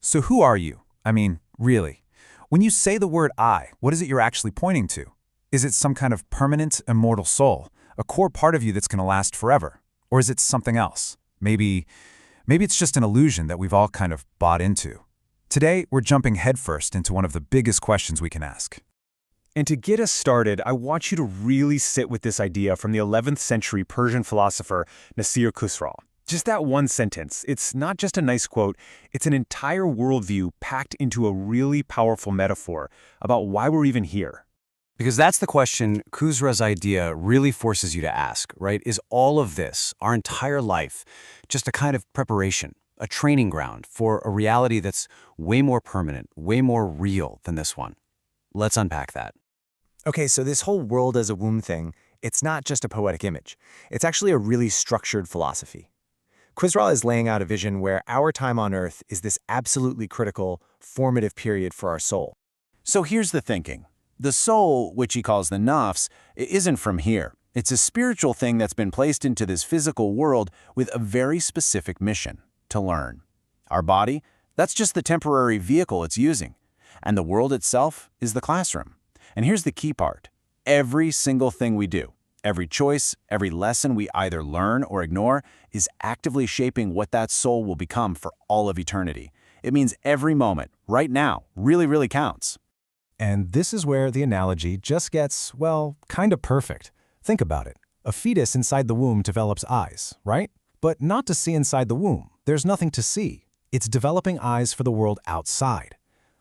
So who are you? I mean, really. When you say the word I, what is it you're actually pointing to? Is it some kind of permanent, immortal soul, a core part of you that's going to last forever? Or is it something else? Maybe it's just an illusion that we've all kind of bought into. Today, we're jumping headfirst into one of the biggest questions we can ask. And to get us started, I want you to really sit with this idea from the 11th century Persian philosopher Naser Khosrow. Just that one sentence. It's not just a nice quote, it's an entire worldview packed into a really powerful metaphor about why we're even here. Because that's the question Khosrow's idea really forces you to ask, right? Is all of this, our entire life, just a kind of preparation, a training ground for a reality that's way more permanent, way more real than this one? Let's unpack that. Okay, so this whole world as a womb thing, it's not just a poetic image. It's actually a really structured philosophy. Khosrow is laying out a vision where our time on Earth is this absolutely critical, formative period for our soul. So here's the thinking. The soul, which he calls the nafs, isn't from here. It's a spiritual thing that's been placed into this physical world with a very specific mission, to learn. Our body, that's just the temporary vehicle it's using. And the world itself is the classroom. And here's the key part. Every single thing we do, every choice, every lesson we either learn or ignore is actively shaping what that soul will become for all of eternity. It means every moment, right now, really counts. And this is where the analogy just gets, well, kind of perfect. Think about it. A fetus inside the womb develops eyes, right? But not to see inside the womb. There's nothing to see. It's developing eyes for the world outside.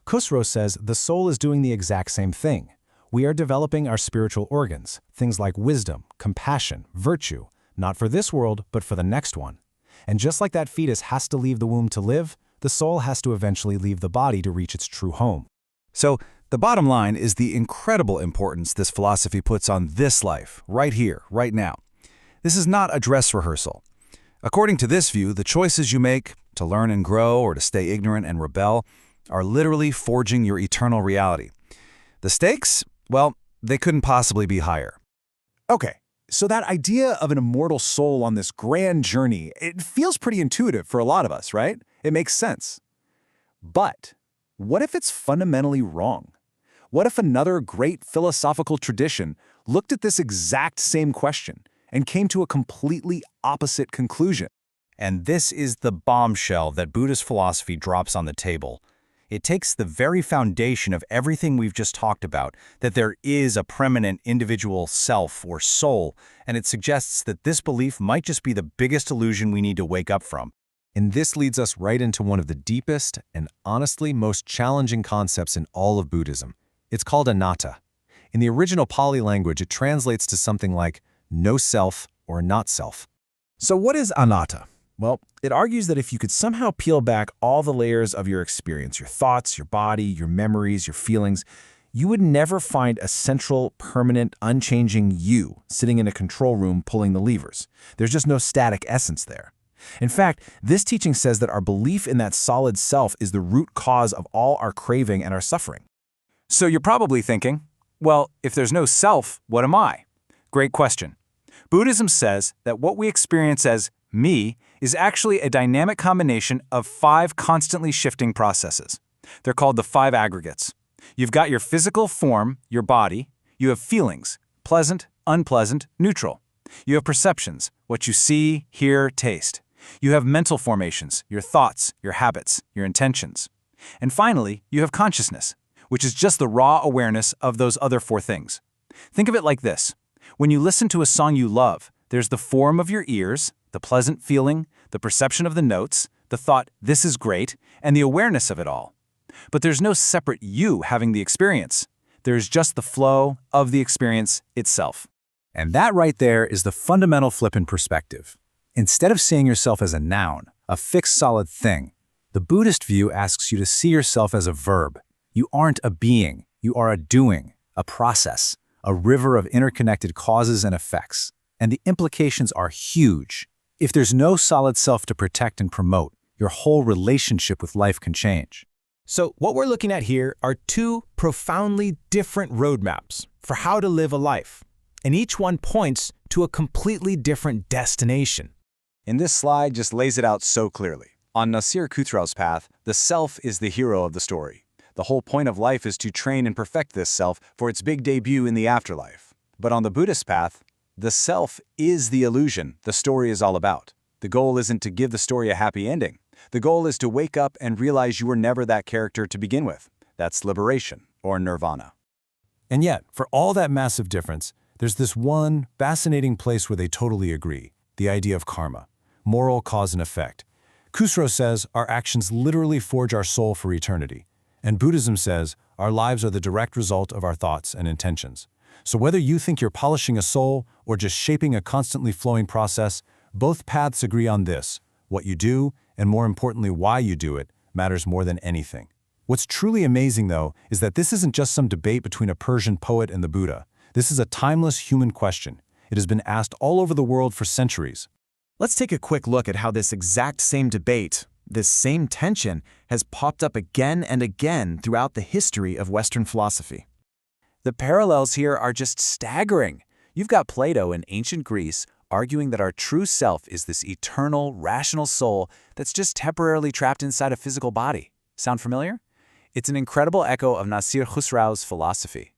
Khosrow says the soul is doing the exact same thing. We are developing our spiritual organs, things like wisdom, compassion, virtue, not for this world, but for the next one. And just like that fetus has to leave the womb to live, the soul has to eventually leave the body to reach its true home. So, the bottom line is the incredible importance this philosophy puts on this life, right here, right now. This is not a dress rehearsal. According to this view, the choices you make, to learn and grow or to stay ignorant and rebel, are literally forging your eternal reality. The stakes? Well, they couldn't possibly be higher. Okay, so that idea of an immortal soul on this grand journey, it feels pretty intuitive for a lot of us, right? It makes sense. But what if it's fundamentally wrong? What if another great philosophical tradition looked at this exact same question and came to a completely opposite conclusion? And this is the bombshell that Buddhist philosophy drops on the table. It takes the very foundation of everything we've just talked about, that there is a permanent individual self or soul, and it suggests that this belief might just be the biggest illusion we need to wake up from. And this leads us right into one of the deepest and honestly most challenging concepts in all of Buddhism. It's called anatta. In the original Pali language, it translates to something like no self or not self. So what is anatta? Well, it argues that if you could somehow peel back all the layers of your experience, your thoughts, your body, your memories, your feelings, you would never find a central, permanent, unchanging you sitting in a control room pulling the levers. There's just no static essence there. In fact, this teaching says that our belief in that solid self is the root cause of all our craving and our suffering. So you're probably thinking, well, if there's no self, what am I? Great question. Buddhism says that what we experience as me is actually a dynamic combination of 5 constantly shifting processes. They're called the 5 aggregates. You've got your physical form, your body. You have feelings, pleasant, unpleasant, neutral. You have perceptions, what you see, hear, taste. You have mental formations, your thoughts, your habits, your intentions. And finally, you have consciousness, which is just the raw awareness of those other 4 things. Think of it like this. When you listen to a song you love, there's the form of your ears, the pleasant feeling, the perception of the notes, the thought, this is great, and the awareness of it all. But there's no separate you having the experience. There's just the flow of the experience itself. And that right there is the fundamental flip in perspective. Instead of seeing yourself as a noun, a fixed solid thing, the Buddhist view asks you to see yourself as a verb. You aren't a being, you are a doing, a process, a river of interconnected causes and effects. And the implications are huge. If there's no solid self to protect and promote, your whole relationship with life can change. So what we're looking at here are 2 profoundly different roadmaps for how to live a life, and each one points to a completely different destination. And this slide just lays it out so clearly. On Naser Khussrow's path, the self is the hero of the story. The whole point of life is to train and perfect this self for its big debut in the afterlife. But on the Buddhist path, the self is the illusion the story is all about. The goal isn't to give the story a happy ending. The goal is to wake up and realize you were never that character to begin with. That's liberation, or nirvana. And yet, for all that massive difference, there's this one fascinating place where they totally agree, the idea of karma, moral cause and effect. Khosrow says our actions literally forge our soul for eternity, and Buddhism says our lives are the direct result of our thoughts and intentions. So whether you think you're polishing a soul or just shaping a constantly flowing process, both paths agree on this: what you do, and more importantly why you do it, matters more than anything. What's truly amazing, though, is that this isn't just some debate between a Persian poet and the Buddha. This is a timeless human question. It has been asked all over the world for centuries. Let's take a quick look at how this exact same debate, this same tension, has popped up again and again throughout the history of Western philosophy. The parallels here are just staggering. You've got Plato in ancient Greece arguing that our true self is this eternal, rational soul that's just temporarily trapped inside a physical body. Sound familiar? It's an incredible echo of Naser Khusrow's philosophy.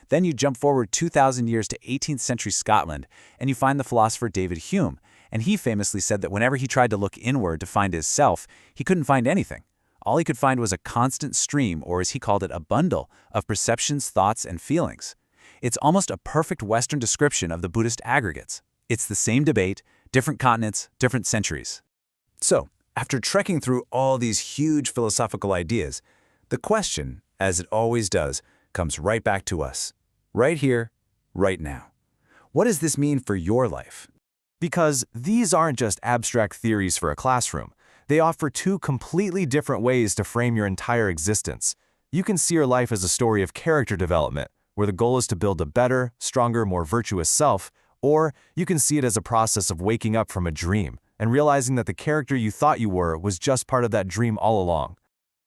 Then you jump forward 2,000 years to 18th century Scotland, and you find the philosopher David Hume, and he famously said that whenever he tried to look inward to find his self, he couldn't find anything. All he could find was a constant stream, or as he called it, a bundle, of perceptions, thoughts, and feelings. It's almost a perfect Western description of the Buddhist aggregates. It's the same debate, different continents, different centuries. So, after trekking through all these huge philosophical ideas, the question, as it always does, comes right back to us. Right here, right now. What does this mean for your life? Because these aren't just abstract theories for a classroom. They offer two completely different ways to frame your entire existence. You can see your life as a story of character development, where the goal is to build a better, stronger, more virtuous self, or you can see it as a process of waking up from a dream and realizing that the character you thought you were was just part of that dream all along.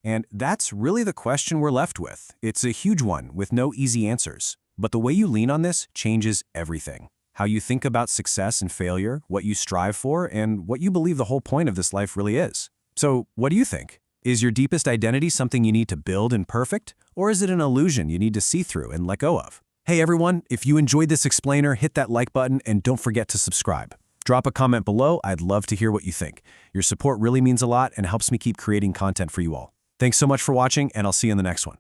And that's really the question we're left with. It's a huge one with no easy answers. But the way you lean on this changes everything. How you think about success and failure, what you strive for, and what you believe the whole point of this life really is. So, what do you think? Is your deepest identity something you need to build and perfect? Or is it an illusion you need to see through and let go of? Hey everyone, if you enjoyed this explainer, hit that like button and don't forget to subscribe. Drop a comment below. I'd love to hear what you think. Your support really means a lot and helps me keep creating content for you all. Thanks so much for watching, and I'll see you in the next one.